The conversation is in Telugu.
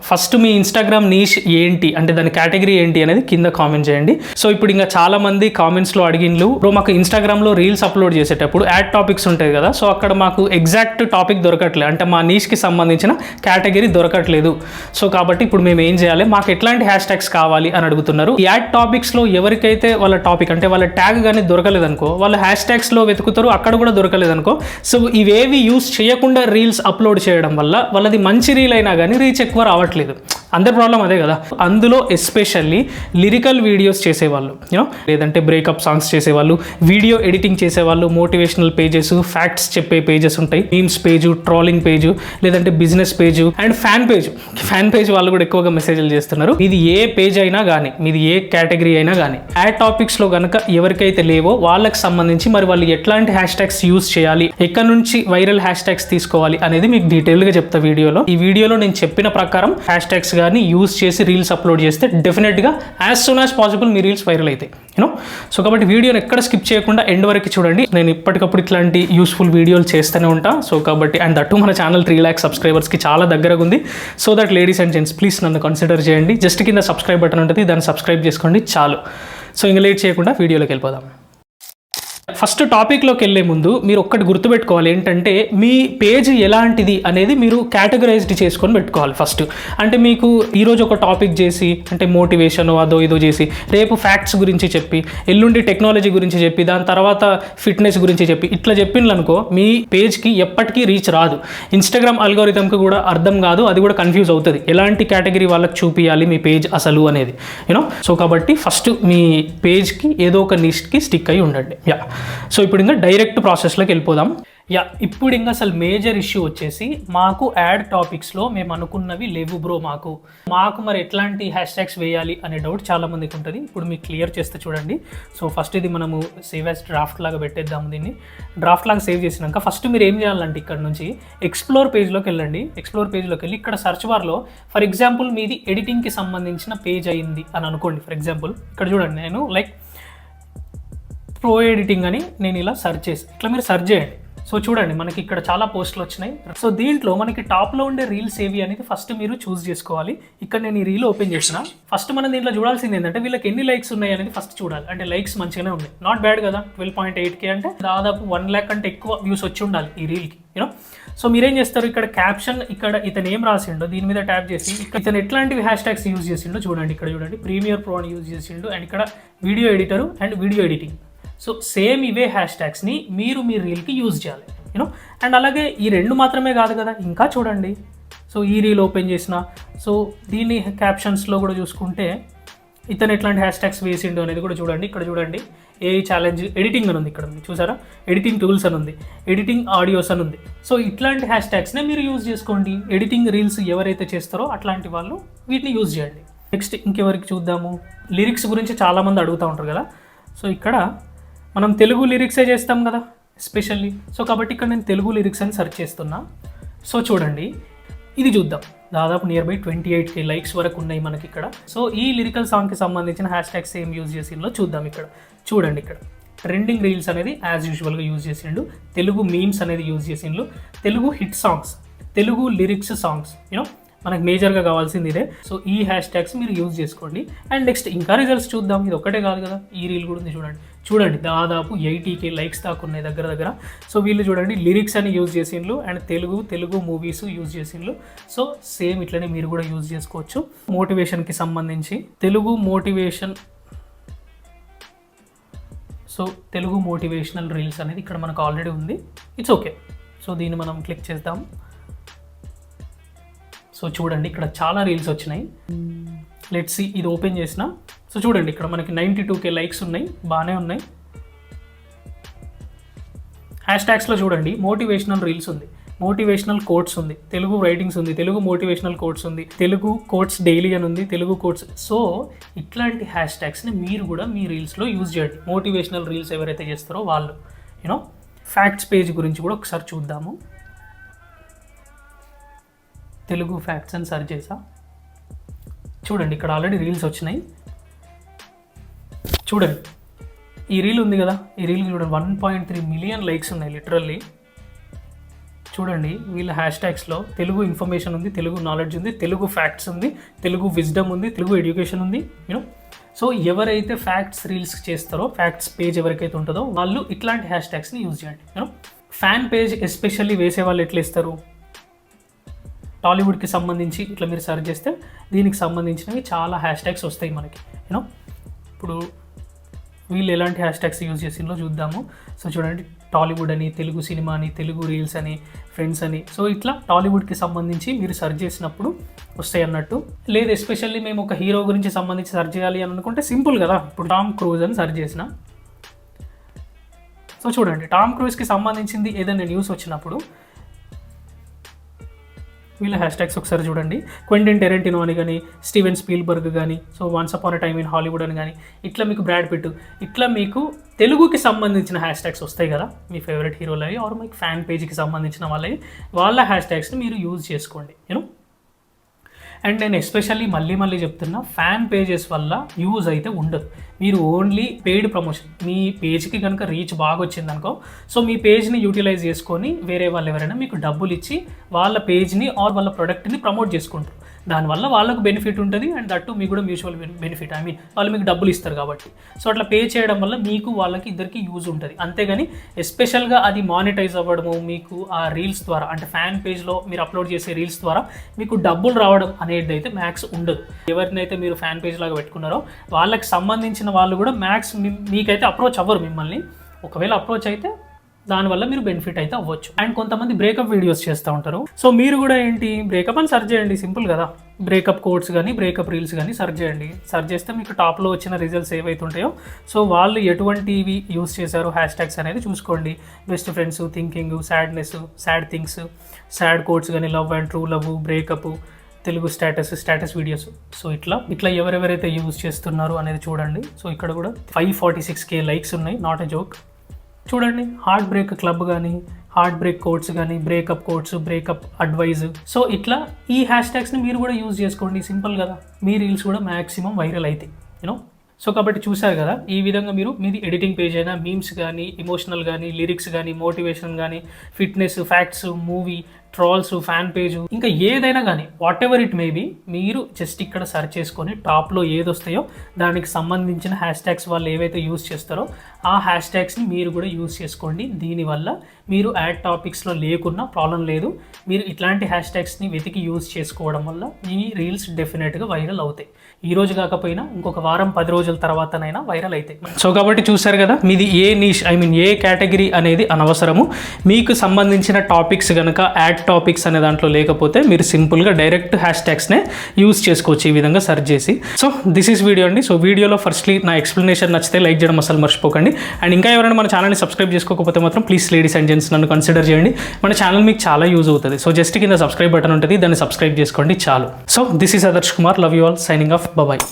ఫస్ట్ మీ ఇన్స్టాగ్రామ్ నీష్ ఏంటి అంటే దాని కేటగిరీ ఏంటి అనేది కింద కామెంట్ చేయండి. సో ఇప్పుడు ఇంకా చాలా మంది కామెంట్స్లో అడిగిన్లు, ఇప్పుడు మాకు ఇన్స్టాగ్రామ్లో రీల్స్ అప్లోడ్ చేసేటప్పుడు యాడ్ టాపిక్స్ ఉంటాయి కదా, సో అక్కడ మాకు ఎగ్జాక్ట్ టాపిక్ దొరకట్లేదు, అంటే మా నీష్కి సంబంధించిన కేటగిరీ దొరకట్లేదు. సో కాబట్టి ఇప్పుడు మేము ఏం చేయాలి, మాకు ఎట్లాంటి హ్యాష్ ట్యాగ్స్ కావాలి అని అడుగుతున్నారు. ఈ యాడ్ టాపిక్స్లో ఎవరికైతే వాళ్ళ టాపిక్ అంటే వాళ్ళ ట్యాగ్ కానీ దొరకలేదనుకో, వాళ్ళ హ్యాష్ ట్యాగ్స్లో వెతుకుతారు, అక్కడ కూడా దొరకలేదనుకో, సో ఇవేవి యూస్ చేయకుండా రీల్స్ అప్లోడ్ చేయడం వల్ల వాళ్ళది మంచి రీల్ అయినా కానీ రీచ్ ఎక్కువ రావట్లేదు. అందరి ప్రాబ్లం అదే కదా. అందులో ఎస్పెషల్లీ లిరికల్ వీడియోస్ చేసేవాళ్ళు, యూనో, లేదంటే బ్రేకప్ సాంగ్స్ చేసేవాళ్ళు, వీడియో ఎడిటింగ్ చేసేవాళ్ళు, మోటివేషనల్ పేజెస్, ఫ్యాక్ట్స్ చెప్పే పేజెస్ ఉంటాయి, మీమ్స్ పేజు, ట్రోలింగ్ పేజు, లేదంటే business page and fan page వాళ్ళు కూడా ఎక్కువగా మెసేజ్లు చేస్తున్నారు. ఇది ఏ పేజ్ అయినా కానీ, మీది ఏ కేటగిరీ అయినా కానీ, యాడ్ టాపిక్స్లో కనుక ఎవరికైతే లేవో వాళ్ళకి సంబంధించి మరి వాళ్ళు ఎట్లాంటి హ్యాష్ ట్యాగ్స్ యూస్ చేయాలి, ఎక్కడి నుంచి వైరల్ హ్యాష్ ట్యాగ్స్ తీసుకోవాలి అనేది మీకు డీటెయిల్గా చెప్తా వీడియోలో. ఈ వీడియోలో నేను చెప్పిన ప్రకారం హ్యాష్ ట్యాగ్స్ కానీ యూస్ చేసి రీల్స్ అప్లోడ్ చేస్తే డెఫినెట్గా యాజ్ సూన్ యాజ్ పాసిబుల్ మీ రీల్స్ వైరల్ అవుతాయి, యూనో. సో కాబట్టి వీడియోని ఎక్కడ స్కిప్ చేయకుండా ఎండ్ వరకు చూడండి. నేను ఇప్పటికప్పుడు ఇట్లాంటి యూస్ఫుల్ వీడియోలు చేస్తూనే ఉంటా. సో కాబట్టి అండ్ దట్టు మన ఛానల్ 3 lakhs సబ్స్క్రైబర్స్కి చాలా దగ్గరగా ఉంది. So that ladies and gents please నన్ను కన్సిడర్ చేయండి. జస్ట్ కింద సబ్స్క్రైబ్ బటన్ ఉంటుంది, దాన్ని సబ్స్క్రైబ్ చేసుకోండి చాలు. సో ఇంకా లేట్ చేయకుండా వీడియోలోకి వెళ్ళిపోదాం. ఫస్ట్ టాపిక్లోకి వెళ్ళే ముందు మీరు ఒక్కటి గుర్తుపెట్టుకోవాలి, ఏంటంటే మీ పేజ్ ఎలాంటిది అనేది మీరు కేటగరైజ్డ్ చేసుకొని పెట్టుకోవాలి ఫస్ట్. అంటే మీకు ఈరోజు ఒక టాపిక్ చేసి, అంటే మోటివేషన్ అదో ఇదో చేసి, రేపు ఫ్యాక్ట్స్ గురించి చెప్పి, ఎల్లుండి టెక్నాలజీ గురించి చెప్పి, దాని తర్వాత ఫిట్నెస్ గురించి చెప్పి, ఇట్లా చెప్పిండ్రనుకో మీ పేజ్కి ఎప్పటికీ రీచ్ రాదు. ఇన్స్టాగ్రామ్ అల్గోరిథంకి కూడా అర్థం కాదు, అది కూడా కన్ఫ్యూజ్ అవుతుంది ఎలాంటి కేటగిరీ వాళ్ళకి చూపించాలి మీ పేజ్ అసలు అనేది, యూనో. సో కాబట్టి ఫస్ట్ మీ పేజ్కి ఏదో ఒక నిష్కి స్టిక్ అయి ఉండండి. సో ఇప్పుడు ఇంకా డైరెక్ట్ ప్రాసెస్లోకి వెళ్ళిపోదాం. ఇప్పుడు ఇంకా అసలు మేజర్ ఇష్యూ వచ్చేసి, మాకు యాడ్ టాపిక్స్లో మేము అనుకున్నవి లేవు బ్రో, మాకు మరి ఎట్లాంటి హ్యాష్ ట్యాగ్స్ వేయాలి అనే డౌట్ చాలా మందికి ఉంటుంది. ఇప్పుడు మీకు క్లియర్ చేస్తే చూడండి. సో ఫస్ట్ ఇది మనము సేవ్ యాజ్ డ్రాఫ్ట్ లాగా పెట్టేద్దాము. దీన్ని డ్రాఫ్ట్ లాగా సేవ్ చేసినాక ఫస్ట్ మీరు ఏం చేయాలంటే ఇక్కడ నుంచి ఎక్స్ప్లోర్ పేజ్లోకి వెళ్ళండి. ఎక్స్ప్లోర్ పేజ్లోకి వెళ్ళి ఇక్కడ సర్చ్ బార్లో ఫర్ ఎగ్జాంపుల్ మీది ఎడిటింగ్కి సంబంధించిన పేజ్ అయింది అని అనుకోండి. ఫర్ ఎగ్జాంపుల్ ఇక్కడ చూడండి, నేను లైక్ ప్రో ఎడిటింగ్ అని నేను ఇలా సెర్చ్ చేసి, ఇట్లా మీరు సెర్చ్ చేయండి. సో చూడండి మనకి ఇక్కడ చాలా పోస్టులు వచ్చినాయి. సో దీంట్లో మనకి టాప్లో ఉండే రీల్స్ ఏవి అనేది ఫస్ట్ మీరు చూస్ చేసుకోవాలి. ఇక్కడ నేను ఈ రీల్ ఓపెన్ చేసిన, ఫస్ట్ మనం దీంట్లో చూడాల్సింది ఏంటంటే వీళ్ళకి ఎన్ని లైక్స్ ఉన్నాయి అనేది ఫస్ట్ చూడాలి. అంటే లైక్స్ మంచిగానే ఉన్నాయి, నాట్ బ్యాడ్ కదా. 12.8K అంటే దాదాపు 1 lakh కంటే ఎక్కువ వ్యూస్ వచ్చి ఉండాలి ఈ రీల్కి, యూనో. సో మీరేం చేస్తారు, ఇక్కడ క్యాప్షన్, ఇక్కడ ఇతను ఏం రాసిండో దీని మీద ట్యాప్ చేసి ఇతను ఎట్లాంటివి హ్యాష్ ట్యాగ్స్ యూజ్ చేసిండో చూడండి. ఇక్కడ చూడండి ప్రీమియర్ ప్రో అని యూజ్ చేసిండు, అండ్ ఇక్కడ video editor and video editing. So same ఇవే హ్యాష్ ట్యాగ్స్ని మీరు మీ రీల్కి యూజ్ చేయాలి, యూనో. అండ్ అలాగే ఈ రెండు మాత్రమే కాదు కదా, ఇంకా చూడండి. సో ఈ రీల్ ఓపెన్ చేసిన, సో దీన్ని క్యాప్షన్స్లో కూడా చూసుకుంటే ఇతను ఎట్లాంటి హ్యాష్ ట్యాగ్స్ వేసిండు అనేది కూడా చూడండి. ఇక్కడ చూడండి ఏ ఛాలెంజ్ ఎడిటింగ్ అని ఉంది, ఇక్కడ ఉంది చూసారా, ఎడిటింగ్ టూల్స్ అని ఉంది, ఎడిటింగ్ ఆడియోస్ అని ఉంది. సో ఇట్లాంటి హ్యాష్ ట్యాగ్స్నే మీరు యూజ్ చేసుకోండి. ఎడిటింగ్ రీల్స్ ఎవరైతే చేస్తారో అట్లాంటి వాళ్ళు వీటిని యూజ్ చేయండి. నెక్స్ట్ ఇంకెవరికి చూద్దాము, లిరిక్స్ గురించి చాలామంది అడుగుతూ ఉంటారు కదా. సో ఇక్కడ మనం తెలుగు లిరిక్సే చేస్తాం కదా ఎస్పెషల్లీ. సో కాబట్టి ఇక్కడ నేను తెలుగు లిరిక్స్ అని సెర్చ్ చేస్తున్నా. సో చూడండి ఇది చూద్దాం, దాదాపు నియర్ బై 28K లైక్స్ వరకు ఉన్నాయి మనకి ఇక్కడ. సో ఈ లిరికల్ సాంగ్కి సంబంధించిన హ్యాష్ ట్యాగ్స్ ఏం యూజ్ చేసిందో చూద్దాం. ఇక్కడ చూడండి, ఇక్కడ ట్రెండింగ్ రీల్స్ అనేది యాజ్ యూజువల్గా యూజ్ చేసిండు, తెలుగు మీమ్స్ అనేది యూజ్ చేసిండు, Telugu hit songs, Telugu lyrics songs, you know. మనకు మేజర్గా కావాల్సింది ఇదే. సో ఈ హ్యాష్ ట్యాగ్స్ మీరు యూజ్ చేసుకోండి. అండ్ నెక్స్ట్ ఇంకా రిజల్ట్స్ చూద్దాం. ఇది ఒకటే కాదు కదా, ఈ రీల్ కూడా ఉంది చూడండి దాదాపు 80K లైక్స్ దాకా ఉన్నాయి దగ్గర. సో వీళ్ళు చూడండి లిరిక్స్ అని యూజ్ చేసిండ్రు అండ్ తెలుగు మూవీస్ యూజ్ చేసిండ్రు. సో సేమ్ ఇట్లనే మీరు కూడా యూజ్ చేసుకోవచ్చు. మోటివేషన్కి సంబంధించి తెలుగు మోటివేషనల్ రీల్స్ అనేది ఇక్కడ మనకు ఆల్రెడీ ఉంది. It's okay. సో దీన్ని మనం క్లిక్ చేద్దాం. సో చూడండి ఇక్కడ చాలా రీల్స్ వచ్చినాయి. లెట్స్ సీ, ఇది ఓపెన్ చేసిన. సో చూడండి ఇక్కడ మనకి 92K లైక్స్ ఉన్నాయి, బాగానే ఉన్నాయి. హ్యాష్ ట్యాగ్స్లో చూడండి మోటివేషనల్ రీల్స్ ఉంది, మోటివేషనల్ కోట్స్ ఉంది, తెలుగు రైటింగ్స్ ఉంది, తెలుగు మోటివేషనల్ కోట్స్ ఉంది, తెలుగు కోట్స్ డైలీ అని ఉంది, తెలుగు కోట్స్. సో ఇట్లాంటి హ్యాష్ ట్యాగ్స్ని మీరు కూడా మీ రీల్స్లో యూజ్ చేయండి. మోటివేషనల్ రీల్స్ ఎవరైతే చేస్తారో వాళ్ళు, యూనో. ఫ్యాక్ట్స్ పేజ్ గురించి కూడా ఒకసారి చూద్దాము. తెలుగు ఫ్యాక్ట్స్ అని సెర్చ్ చేసా. చూడండి ఇక్కడ ఆల్రెడీ రీల్స్ వచ్చినాయి. చూడండి ఈ రీల్ ఉంది కదా, ఈ రీల్ చూడండి 1.3 మిలియన్ లైక్స్ ఉన్నాయి లిటరల్లీ. చూడండి వీళ్ళ హ్యాష్ ట్యాగ్స్లో తెలుగు ఇన్ఫర్మేషన్ ఉంది, తెలుగు నాలెడ్జ్ ఉంది, తెలుగు ఫ్యాక్ట్స్ ఉంది, తెలుగు విజ్డమ్ ఉంది, తెలుగు ఎడ్యుకేషన్ ఉంది. యూనో సో ఎవరైతే ఫ్యాక్ట్స్ రీల్స్ చేస్తారో, ఫ్యాక్ట్స్ పేజ్ ఎవరికైతే ఉంటుందో వాళ్ళు ఇట్లాంటి హ్యాష్ ట్యాగ్స్ని యూజ్ చేయండి. యూనో ఫ్యాన్ పేజ్ ఎస్పెషల్లీ వేసే వాళ్ళు ఎట్లా ఇస్తారు, టాలీవుడ్కి సంబంధించి ఇట్లా మీరు సెర్చ్ చేస్తే దీనికి సంబంధించినవి చాలా హ్యాష్ ట్యాగ్స్ వస్తాయి మనకి. యూనో ఇప్పుడు వీళ్ళు ఎలాంటి హ్యాష్ ట్యాగ్స్ యూజ్ చేసిందో చూద్దాము. సో చూడండి, టాలీవుడ్ అని, తెలుగు సినిమా అని, తెలుగు రీల్స్ అని, ఫ్రెండ్స్ అని, సో ఇట్లా టాలీవుడ్కి సంబంధించి మీరు సెర్చ్ చేసినప్పుడు వస్తాయి అన్నట్టు. లేదు ఎస్పెషల్లీ మేము ఒక హీరో గురించి సంబంధించి సెర్చ్ చేయాలి అని అనుకుంటే సింపుల్ కదా, ఇప్పుడు టామ్ క్రూజ్ అని సెర్చ్ చేసిన. సో చూడండి, టామ్ క్రూజ్కి సంబంధించింది ఏదైనా న్యూస్ వచ్చినప్పుడు వీళ్ళ హ్యాష్ ట్యాగ్స్ ఒకసారి చూడండి. క్వెంటిన్ టెరెంటినో అని కానీ, స్టీవెన్ స్పీల్బర్గ్ కానీ, so once upon a time in Hollywood అని కానీ, ఇట్లా మీకు బ్రాడ్ పిట్, ఇట్లా మీకు తెలుగుకి సంబంధించిన హ్యాష్ ట్యాగ్స్ వస్తాయి కదా, మీ ఫేవరెట్ హీరోలవి ఆర్ మీకు ఫ్యాన్ పేజ్కి సంబంధించిన వాళ్ళ హ్యాష్ ట్యాగ్స్ని మీరు యూజ్ చేసుకోండి. యూనో అండ్ నేను ఎస్పెషల్లీ మళ్ళీ చెప్తున్నా, ఫ్యాన్ పేజెస్ వల్ల యూజ్ అయితే ఉండదు. మీరు ఓన్లీ పెయిడ్ ప్రమోషన్, మీ పేజ్కి కనుక రీచ్ బాగా వచ్చిందనుకో, సో మీ పేజ్ని యూటిలైజ్ చేసుకొని వేరే వాళ్ళు ఎవరైనా మీకు డబ్బులు ఇచ్చి వాళ్ళ పేజ్ని ఆర్ వాళ్ళ ప్రొడక్ట్ని ప్రమోట్ చేసుకుంటారు. దానివల్ల వాళ్ళకు బెనిఫిట్ ఉంటుంది అండ్ దట్టు మీకు కూడా మ్యూచువల్ బెనిఫిట్. వాళ్ళు మీకు డబ్బులు ఇస్తారు కాబట్టి, సో అట్లా పే చేయడం వల్ల మీకు వాళ్ళకి ఇద్దరికి యూజ్ ఉంటుంది. అంతేగాని ఎస్పెషల్గా అది మానిటైజ్ అవ్వడము, మీకు ఆ రీల్స్ ద్వారా అంటే ఫ్యాన్ పేజ్లో మీరు అప్లోడ్ చేసే రీల్స్ ద్వారా మీకు డబ్బులు రావడం అనేది అయితే మ్యాక్స్ ఉండదు. ఎవరినైతే మీరు ఫ్యాన్ పేజ్ లాగా పెట్టుకున్నారో వాళ్ళకి సంబంధించిన వాళ్ళు కూడా మ్యాక్స్ మీకైతే అప్రోచ్ అవ్వరు మిమ్మల్ని. ఒకవేళ అప్రోచ్ అయితే దానివల్ల మీరు బెనిఫిట్ అయితే అవ్వచ్చు. అండ్ కొంతమంది బ్రేకప్ వీడియోస్ చేస్తూ ఉంటారు. సో మీరు కూడా ఏంటి, బ్రేకప్ అని సెర్చ్ చేయండి, సింపుల్ కదా. బ్రేకప్ కోడ్స్ కానీ, బ్రేకప్ రీల్స్ కానీ సెర్చ్ చేయండి. సెర్చ్ చేస్తే మీకు టాప్లో వచ్చిన రిజల్ట్స్ ఏవైతే ఉంటాయో సో వాళ్ళు ఎటువంటివి యూస్ చేశారో హ్యాష్ ట్యాగ్స్ అనేది చూసుకోండి. Best friends, thinking, sadness, sad things, sad quotes కానీ, love and true love, breakup, Telugu status videos. So ఇట్లా ఎవరెవరైతే యూజ్ చేస్తున్నారు అనేది చూడండి. సో ఇక్కడ కూడా 546K లైక్స్ ఉన్నాయి, నాట్ ఎ జోక్. చూడండి, హార్ట్ బ్రేక్ క్లబ్ కానీ, హార్ట్ బ్రేక్ కోడ్స్ కానీ, breakup codes, breakup advice. So ఇట్లా ఈ హ్యాష్ ట్యాగ్స్ని మీరు కూడా యూజ్ చేసుకోండి, సింపుల్ కదా. మీ రీల్స్ కూడా మ్యాక్సిమం వైరల్ అవుతాయి. యూనో సో కాబట్టి చూసారు కదా, ఈ విధంగా మీది ఎడిటింగ్ పేజ్ అయినా, మీమ్స్ కానీ, ఇమోషనల్ కానీ, లిరిక్స్ కానీ, మోటివేషన్ కానీ, fitness, facts, movie, trolls, fan page, ఇంకా ఏదైనా కానీ whatever it may be, మీరు జస్ట్ ఇక్కడ సెర్చ్ చేసుకొని టాప్లో ఏది వస్తాయో దానికి సంబంధించిన హ్యాష్ ట్యాగ్స్ వాళ్ళు ఏవైతే యూజ్ చేస్తారో ఆ హ్యాష్ ట్యాగ్స్ని మీరు కూడా యూజ్ చేసుకోండి. దీనివల్ల మీరు యాడ్ టాపిక్స్లో లేకున్నా ప్రాబ్లం లేదు. మీరు ఇట్లాంటి హ్యాష్ ట్యాగ్స్ని వెతికి యూజ్ చేసుకోవడం వల్ల మీ రీల్స్ డెఫినెట్గా వైరల్ అవుతాయి. ఈ రోజు కాకపోయినా ఇంకొక వారం 10 రోజుల తర్వాతనైనా వైరల్ అవుతాయి. సో కాబట్టి చూసారు కదా, మీది ఏ నీష్ ఏ కేటగిరీ అనేది అనవసరము. మీకు సంబంధించిన టాపిక్స్ కనుక యాడ్ టాపిక్స్ అనే దాంట్లో లేకపోతే మీరు సింపుల్గా డైరెక్ట్ హ్యాష్ ట్యాగ్స్నే యూజ్ చేసుకోవచ్చు ఈ విధంగా సెర్చ్ చేసి. సో దిస్ ఈస్ వీడియో అండి. సో వీడియోలో ఫస్ట్లీ నా ఎక్స్ప్లెనేషన్ నచ్చితే లైక్ చేయడం అసలు మర్చిపోకండి. అండ్ ఇంకా ఎవరైనా మన ఛానల్ని సబ్స్క్రైబ్ చేసుకోకపోతే మాత్రం ప్లీజ్ లేడీస్ అండ్ జెంట్స్ నన్ను కన్సిడర్ చేయండి. మన ఛానల్ మీకు చాలా యూజ్ అవుతుంది. సో జస్ట్ కింద సబ్స్క్రైబ్ బటన్ ఉంటుంది, దాన్ని సబ్స్క్రైబ్ చేసుకోండి చాలు. So this is Adarsh Kumar, love you all, signing off, bye.